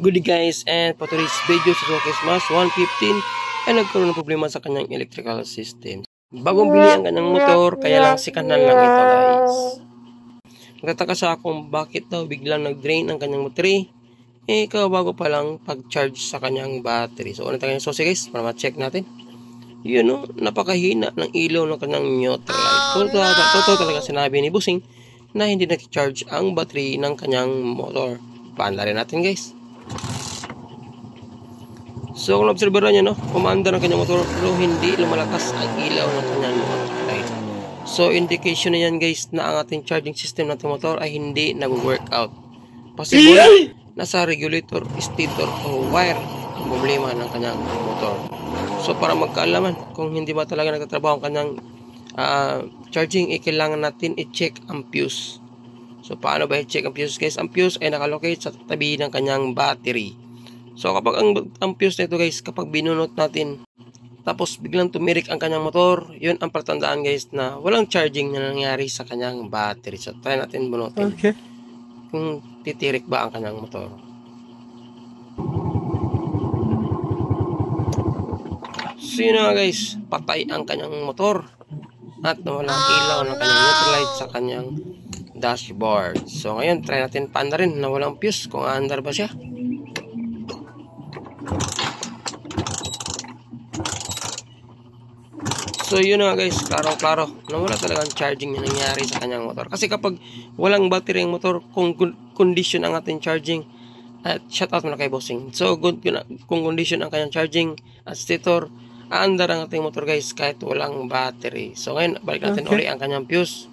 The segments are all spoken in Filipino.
Good day guys, and for today's video sa Showcase Mas 115 ay nagkaroon ng problema sa kanyang electrical system. Bagong bili ang kanyang motor, kaya lang sikanan lang ito guys. Nagtataka siya kung bakit daw biglang nag-drain ang kanyang motor bago pa lang pag-charge sa kanyang battery. So ulit ang susi guys para ma-check natin. Yun o, napakahina ng ilaw ng kanyang neutral light. Totoo talaga sinabi ni Bossing na hindi nag-charge ang battery ng kanyang motor. Paandarin natin guys. So kung obserbaran nyo, umaandar ang kanyang motor pero hindi lumalakas ang ilaw ng kanyang motor light. So indication na yan guys na ang ating charging system ng ating motor ay hindi nag-workout. Possible nasa regulator, stator o wire ang problema ng kanyang motor. So para magkaalaman kung hindi ba talaga nagtatrabaho ang kanyang charging, kailangan natin i-check ang fuse. So paano ba i-check ang fuse guys? Ang fuse ay nakalocate sa tabi ng kanyang battery. So kapag ang fuse nito guys, kapag binunot natin tapos biglang tumirik ang kanyang motor, yun ang patandaan guys na walang charging na nangyari sa kanyang battery. So try natin bunutin. Okay. Kung titirik ba ang kanyang motor. So yun nga guys, patay ang kanyang motor at nawalang ilaw ng kanyang neutral light sa kanyang dashboard. So ngayon try natin paandarin na walang fuse kung aandar ba siya. So yun nga guys, klaro-klaro na wala talagang charging na nangyari sa kanyang motor. Kasi kapag walang battery ang motor, kung condition ang ating charging, at shout out muna kay Bossing. So good kung condition ang kanyang charging at stator, aandar ang ating motor guys kahit walang battery. So ngayon balik natin uli ang kanyang fuse.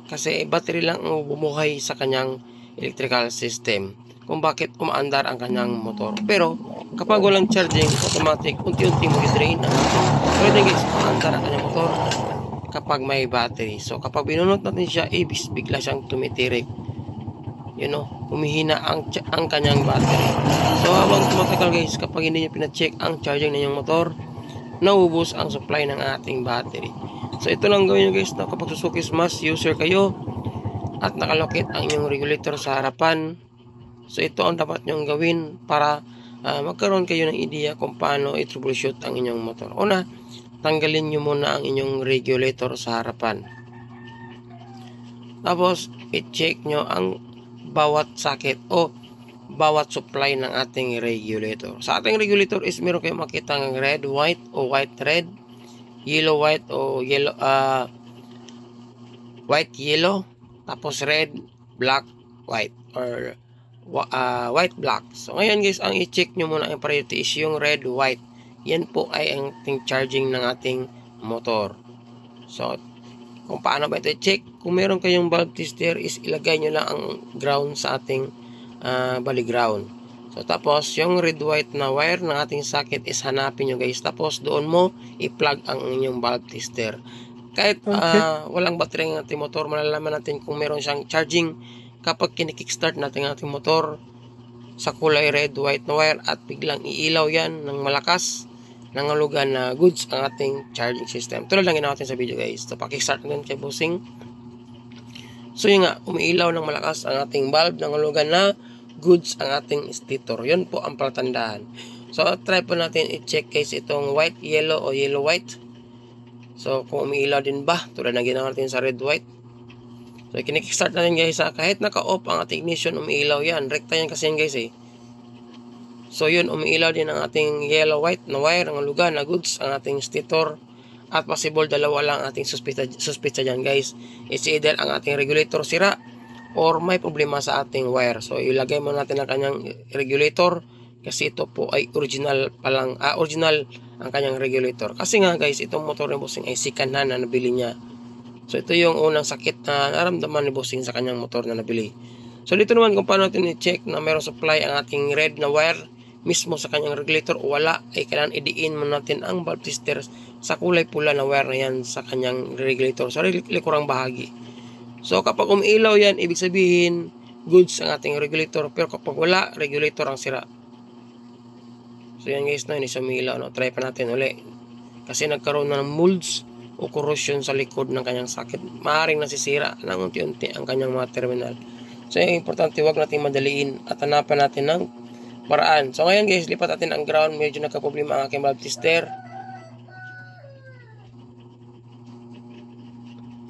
Kasi battery lang ang bumuhay sa kanyang electrical system kung bakit umaandar ang kanyang motor. Pero kapag walang charging, automatic unti-unti mo i-drain ang ating. Pwede guys, umaandar ang kanyang motor kapag may battery. So kapag binunot natin siya, bigla siyang tumitirik. Humihina ang kanyang battery. So habang tumatagal guys, kapag hindi niyo pina-check ang charging ng inyong motor, naubos ang supply ng ating battery. So ito lang gawin nyo guys na kapag Suzuki Smash user kayo at nakalocate ang inyong regulator sa harapan. So ito ang dapat nyong gawin para magkaroon kayo ng idea kung paano i-troubleshoot ang inyong motor. Una, tanggalin nyo muna ang inyong regulator sa harapan. Tapos i-check nyo ang bawat socket o bawat supply ng ating regulator. Sa ating regulator is meron kayong makita ng red, white o white, red, yellow, white o yellow, white, yellow, tapos red, black, white or white, black. So ngayon guys, ang i-check nyo muna ang priority is yung red, white. Yan po ay ang charging ng ating motor. So kung paano ba ito i-check, kung meron kayong bulb tester is ilagay nyo lang ang ground sa ating bali ground. So tapos yung red, white na wire ng ating socket is hanapin nyo guys. Tapos doon mo i-plug ang inyong bulb tester. Kahit walang battery ng ating motor, malalaman natin kung meron siyang charging kapag kinikickstart natin ang ating motor sa kulay red, white na wire at biglang iilaw yan ng malakas, nangalugan na goods ang ating charging system. Tulad lang ginawa natin sa video guys. So pakickstart natin kay Bossing. So yun nga, umiilaw ng malakas ang ating bulb, nangalugan na goods ang ating stator. Yun po ang palatandaan. So try po natin i-check guys itong white, yellow o yellow, white. So kung umiilaw din ba, tulad na ginawa natin sa red, white. So kinikickstart natin guys kahit naka-off ang ating ignition, umiilaw yan. Rekta yan kasi yan guys So yun, umiilaw din ang ating yellow, white na wire, ang lugan na goods ang ating stator. At possible dalawa lang ating suspita dyan guys. It's either ang ating regulator sira or may problema sa ating wire. So ilagay mo natin ang kanyang regulator kasi ito po ay original ang kanyang regulator. Kasi nga guys, itong motor ni Bossing ay sikanan na nabili niya. So ito yung unang sakit na naramdaman ni Bossing sa kanyang motor na nabili. So dito naman kung paano natin i-check na mayroong supply ang ating red na wire mismo sa kanyang regulator o wala, ay kailangan idiin mo natin ang bulb tester sa kulay pula na wire na yan sa kanyang regulator sa likurang bahagi. So kapag umiilaw yan, ibig sabihin goods ang ating regulator, pero kapag wala, regulator ang sira. So yan guys, hindi siya umiilaw. Try pa natin uli kasi nagkaroon na ng molds o corrosion sa likod ng kanyang socket. Maaaring nasisira ng unti-unti ang kanyang mga terminal. So yung importante, huwag natin madaliin at hanapan natin ng paraan. So ngayon guys, lipat natin ang ground. Medyo nagka-problema ang aking valve tester.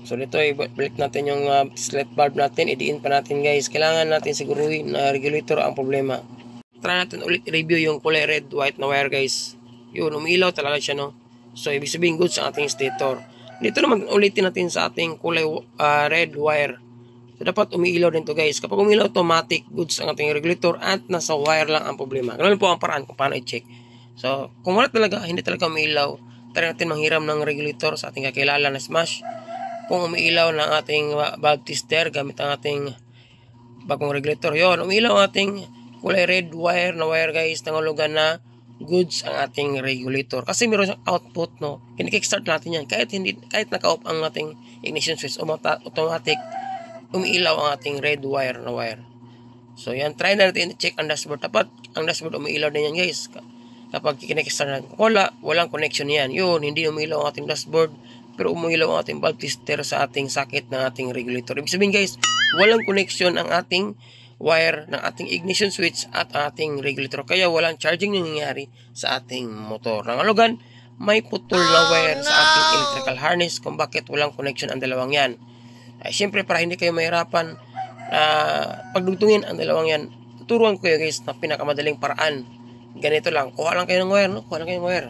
So dito balik natin yung slit valve natin. Idiin pa natin guys. Kailangan natin siguruhin na regulator ang problema. Try natin ulit i-review yung kulay red, white na wire guys. Yun, umilaw talaga siya, no? So ibig sabihin good sa ating stator. Dito naman ulitin natin sa ating kulay red wire. So dapat umiilaw din to guys. Kapag umilaw, automatic goods ang ating regulator at nasa wire lang ang problema. Ganun po ang paraan kung paano i-check. So kung wala talaga, hindi talaga umiilaw, try natin manghiram ng regulator sa ating kakilala na Smash. Kung umiilaw ng ating valve tester gamit ang ating bagong regulator, yon, umiilaw ang ating kulay red wire na wire guys, nangulugan na goods ang ating regulator. Kasi meron siyang output, no? Kini-kickstart natin yan. Kahit naka-off ang ating ignition switch, automatic umiilaw ang ating red wire na wire. So yan, try na natin i-check ang dashboard. Dapat ang dashboard umiilaw din yan guys. Kapag kini-kickstart natin, walang connection yan. Yun, hindi umiilaw ang ating dashboard, pero umiilaw ang ating valve tester sa ating socket ng ating regulator. Ibig sabihin guys, walang connection ang ating wire ng ating ignition switch at ating regulator. Kaya walang charging nangyayari sa ating motor. Nangalogan, may putol na wire sa ating electrical harness kung bakit walang connection ang dalawang yan. Ay, syempre, para hindi kayo mahirapan na pagdugtungin ang dalawang yan, tuturuan ko kayo guys na pinakamadaling paraan. Ganito lang, kuha lang kayo ng wire, no? Kuha lang kayo ng wire.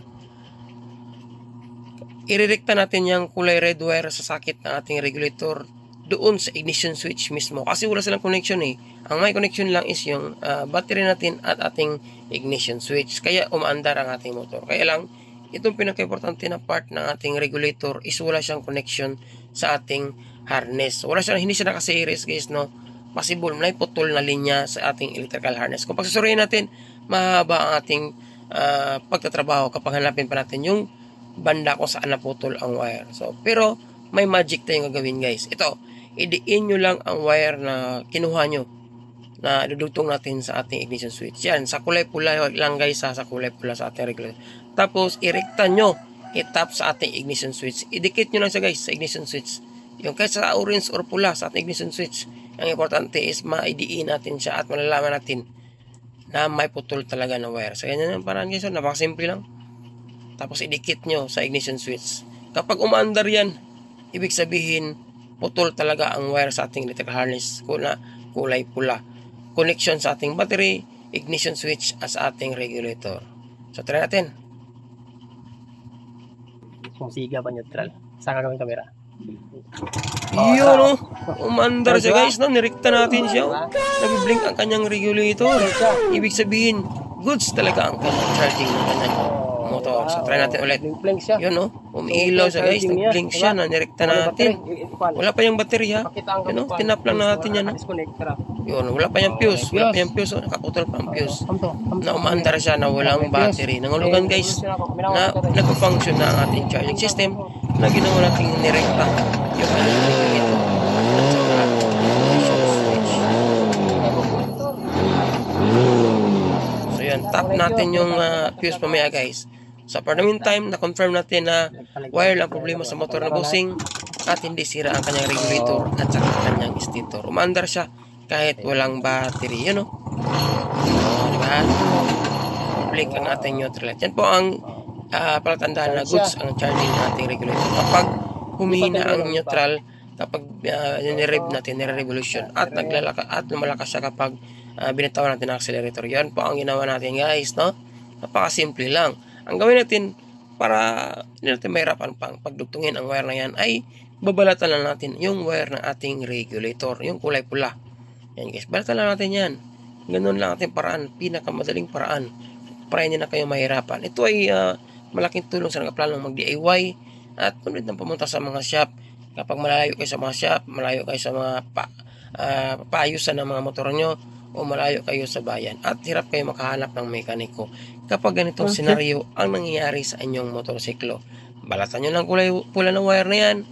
Irerekta natin yung kulay red wire sa socket ng ating regulator doon sa ignition switch mismo. Kasi wala silang connection eh. Ang may connection lang is yung battery natin at ating ignition switch. Kaya umaandar ang ating motor. Kaya lang, itong pinaka-importante na part ng ating regulator is wala siyang connection sa ating harness. Hindi siya naka-series guys, no? Possible, may putol na linya sa ating electrical harness. Kung pagsasurihin natin, mahaba ang ating pagtatrabaho kapag hanapin pa natin yung banda kung saan naputol ang wire. So, pero may magic tayong gagawin guys. Ito, idiin nyo lang ang wire na kinuha nyo na dudugtong natin sa ating ignition switch. Yan, sa kulay pula lang guys, sa kulay pula sa ating regulator. Tapos, irekta nyo, itap sa ating ignition switch. Idikit nyo lang siya guys sa ignition switch. Yung kahit sa orange or pula sa ating ignition switch, ang importante is maidiin natin siya at malalaman natin na may putol talaga ng wire. So, ganyan yung paraan guys. So, napakasimple lang. Tapos, idikit nyo sa ignition switch. Kapag umaandar yan, ibig sabihin, putol talaga ang wire sa ating electrical harness na kulay pula. Connection sa ating battery, ignition switch, at sa ating regulator. So, try natin. Musiga pa neutral. Saan ka gawin kamera? Yun, no? Umandar siya guys, no? Nirekta natin siya. Nag-blink ang kanyang regulator. Ibig sabihin, goods talaga ang kanyang charging ng kanyang motor. So, try natin ulit. Yun, no? Umiilaw siya guys. Nag-blink siya na nirekta natin. Wala pa yung baterya. Yun, no? Tinap lang natin yan, no? Yun, wala pa yung fuse. Wala pa yung fuse. Nakaputol pa ang fuse. Na umaandar siya na walang battery. Nangulugan guys na nag-function na ang ating charging system na ginawa natin nirekta yung kanyang regulator at saka ignition switch. So yun, tap natin yung fuse mamaya guys. So for the meantime, na-confirm natin na wire lang problema sa motor na bossing at hindi sira ang kanyang regulator at saka kanyang stator. Umaandar siya kahit walang battery. Yun, no? Diba? Blink ang ating neutral light. Yan po ang palatandaan na goods ang charging ng ating regulator. Kapag humihina ang neutral, kapag nire-rev natin, nire-revolution, at lumalakas siya kapag binitawan natin ang accelerator. Yan po ang ginawa natin guys, no? Napakasimple lang. Ang gawin natin para hindi natin mahirapan pang pagdugtungin ang wire na yan ay babalatan lang natin yung wire ng ating regulator, yung kulay pula. Yan guys, balatan lang natin yan. Ganun lang ating paraan, pinakamadaling paraan para hindi na kayo mahirapan. Ito ay malaking tulong sa nagplanong mag-DIY at tulad ng pumunta sa mga shop. Kapag malayo kayo sa mga shop, malayo kayo sa mga paayusan ng mga motor nyo, o malayo kayo sa bayan at hirap kayo makahanap ng mekaniko. Kapag ganitong senaryo ang nangyayari sa inyong motorsiklo, balatan nyo lang kulay pula ng wire na yan,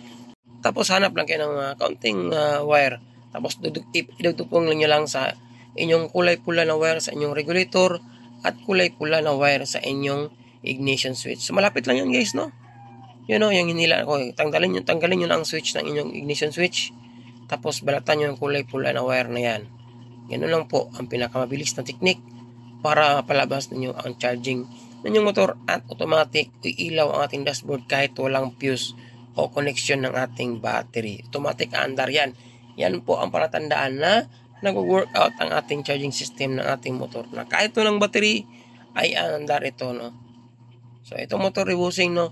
tapos hanap lang kayo ng kaunting wire, tapos idugtupong nyo lang sa inyong kulay pula na wire sa inyong regulator at kulay pula na wire sa inyong ignition switch. So malapit lang yan guys, no? Yun, no? Yung hinila ko, tanggalin nyo na ang switch ng inyong ignition switch. tapos balatan nyo yung kulay pula na wire na yan. Ganun lang po ang pinakamabilis na technique para palabas ninyo ang charging ng inyong motor at automatic iilaw ang ating dashboard kahit walang fuse o connection ng ating battery. Automatic aandar yan. Yan po ang palatandaan na nag-workout ang ating charging system ng ating motor na kahit walang battery ay aandar ito, no. So itong motor rebusing, no,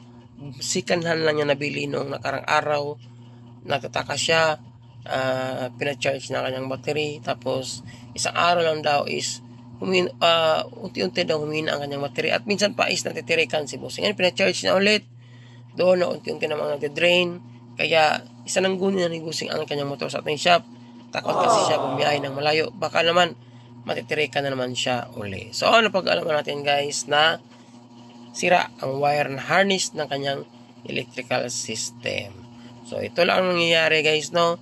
sikanhan lang niya nabili noong nakarang araw. Natataka siya, pinacharge na kanyang battery, tapos isang araw lang daw is unti-unti daw humina ang kanyang battery at minsan pa is natitirikan si bossing. Ngayon pinacharge na ulit, doon na unti-unti namang nag-drain, kaya isa nang gunin na ni bossing ang kanyang motor sa ating shop. Takot kasi siya bumiyahe ng malayo, baka naman matitirikan na naman siya uli. So ano pag-alaman natin guys na sira ang wire na harness ng kanyang electrical system. So ito lang ang nangyayari guys, no.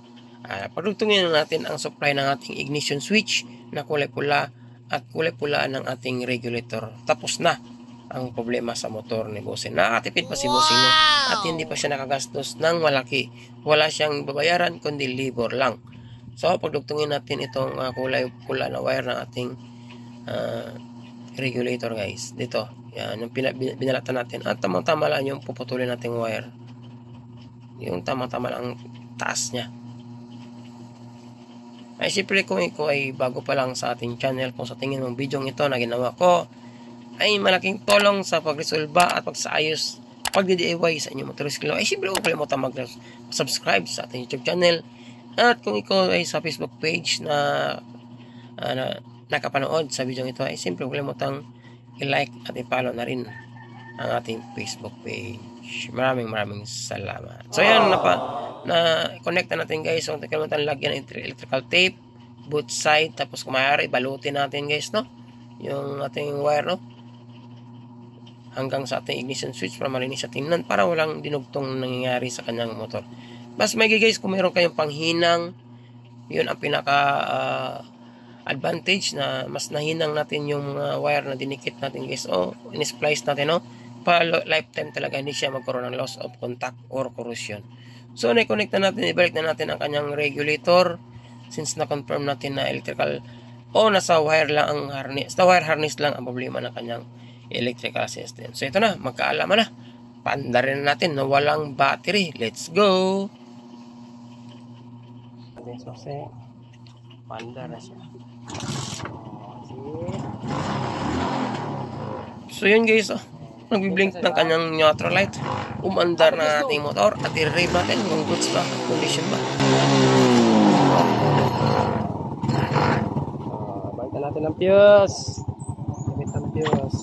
Pagdugtungin natin ang supply ng ating ignition switch na kulay pula at kulay pula ng ating regulator. Tapos na ang problema sa motor ni bossing. Nakakatipid pa si bossing, no? At hindi pa siya nakagastos ng malaki. Wala siyang babayaran kundi libor lang. So pagdugtungin natin itong kulay pula na wire ng ating regulator guys. Dito, yan yung binalatan natin at tamang-tama lang yung puputulin nating wire. Yung tamang-tama lang ang taas niya. Ay siyempre kung ikaw ay bago pa lang sa ating channel, kung sa tingin mong video ito na ginawa ko ay malaking tulong sa pagresolba at pagsaayos pagdi-DIY sa inyong motorsiklo, ay siyempre huwag kalimutan mag-subscribe sa ating YouTube channel. At kung ikaw ay sa Facebook page na nakapanood sa video ito, ay siyempre huwag kalimutan i-like at i-follow na rin ang ating Facebook page. Maraming salamat. So yan, na-connect na natin guys. So huwag kalimutan lagyan ng electrical tape both side, tapos kung maaari balutin natin guys, no, yung ating wire, no, hanggang sa ating ignition switch para malinis sa tingnan, para walang dinugtong nangyayari sa kanyang motor. Mas may guys, kung mayroon kayong panghinang, yun ang pinaka advantage, na mas nahinang natin yung wire na dinikit natin guys, o in-splice natin, no, para lifetime talaga hindi siya magkaroon ng loss of contact or corrosion. So na-connect na natin, ibalik na natin ang kanyang regulator, since na-confirm natin na electrical o nasa wire lang ang harness, sa wire harness lang ang problema ng kanyang electrical system. So ito na, magkaalaman na. Paandarin na natin na walang battery. Let's go! So, paandar na siya. So yun guys, nagbiblink ng kanyang neutral light. Umandar na ating motor at i-rave natin kung goods ba, condition ba. Balikan natin ang fuse. Balikan ang fuse.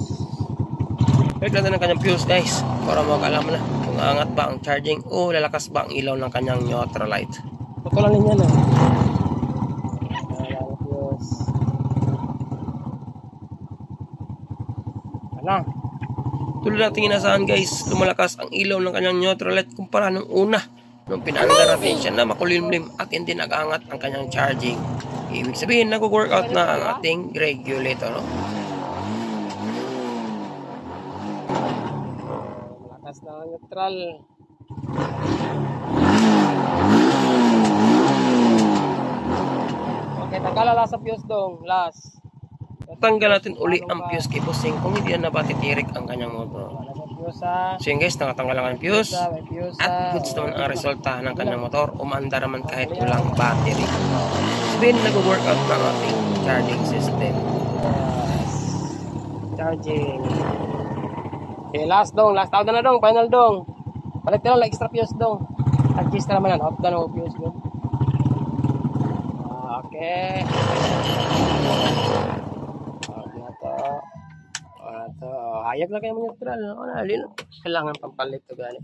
Balik natin ang kanyang fuse guys, para makaalam na kung angat ba ang charging o lalakas ba ang ilaw ng kanyang neutral light. Tutulan niya na. Fuse. Ano? Tulad natin inasahan guys, lumalakas ang ilaw ng kanyang neutral light kumpara nung una, nung pinaandar natin siya na makulimlim at hindi nag-angat ang kanyang charging. Ibig sabihin, nag-workout na ang ating regulator, no? Lakas na ang neutral. Okay, tanggalala sa fuse dong. Last. Tanggal natin uli ang fuse kay bossing kung hindi na batitirik ang kanyang motor. Wala sa fuse ha. So yun guys, nakatanggal lang ang fuse. May fuse At goods naman ang resulta ng kanyang motor. Umandar naman kahit walang battery. Sabihin, nag-workout ng ating charging system. Yes. Charging. Okay, last dong. Last out na dong. Final dong. Balik na lang extra fuse dong. Adjust na naman yan. Out na ng fuse dong. Okay. Ito, hayag na kayo mga neutral. Kailangan pampalit ito gani.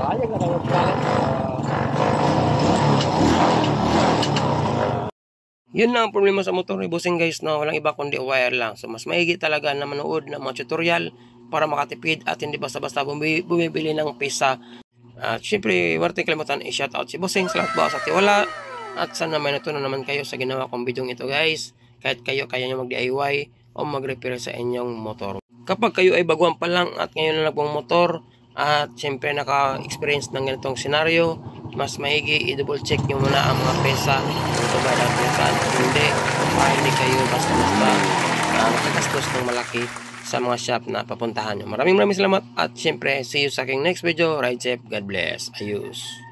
Hayag na kayo neutral. Yun na ang problema sa motor ni bossing guys, na walang iba kundi wire lang. So mas maigi talaga na manood ng mga tutorial para makatipid at hindi basta-basta bumibili ng pisa. At syempre, wala tayong kalimutan i-shoutout si bossing. Salamat ba sa tiwala. At sana may natutunan naman kayo sa ginawa kong video ito guys. Kahit kayo kaya nyo mag-DIY o mag-repair sa inyong motor. Kapag kayo ay baguhan pa lang at ngayon na nagbang motor at syempre naka-experience ng ganitong senaryo, mas maigi i-double check nyo muna ang mga pesa kung tumayad ang pesa at hindi, para hindi kayo basta-basta makagastos ng malaki sa mga shop na papuntahan nyo. Maraming salamat at syempre see you sa aking next video. Ride safe, God bless, ayos.